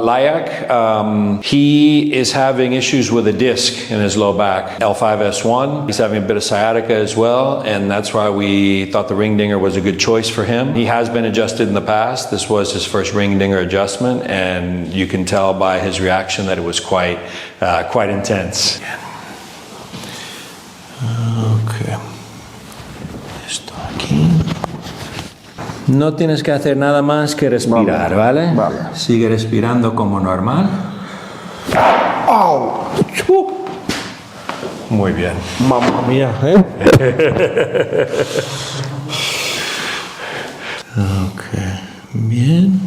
Layak, he is having issues with a disc in his low back, L5S1. He's having a bit of sciatica as well, and that's why we thought the ring dinger was a good choice for him. He has been adjusted in the past. This was his first ring dinger adjustment, and you can tell by his reaction that it was quite intense. Okay. Esto aquí. No tienes que hacer nada más que respirar, ¿vale? Vale. Sigue respirando como normal. ¡Au! Muy bien. Mamma mía, ¿eh? Ok, bien.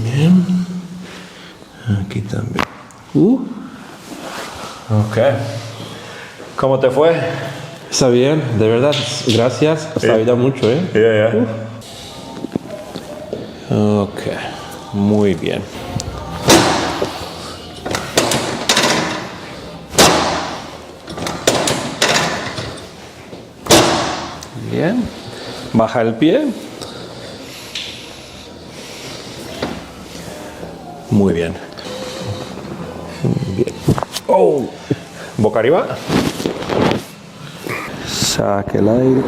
Bien. Aquí también. Ok. ¿Cómo te fue? Está bien, de verdad, gracias. Está ayuda mucho, ¿eh? Yeah. Ok, muy bien. Bien. Baja el pie. Muy bien. Bien. Oh. Boca arriba. Saque el aire.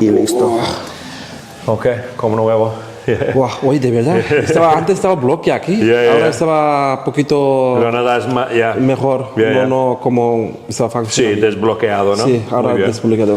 Y listo. Ok, como nuevo. Wow, oye, de verdad. Antes estaba bloqueado aquí. Ahora estaba un poquito Pero nada es mejor. No como estaba Sí, desbloqueado, ¿no? Sí, ahora desbloqueado.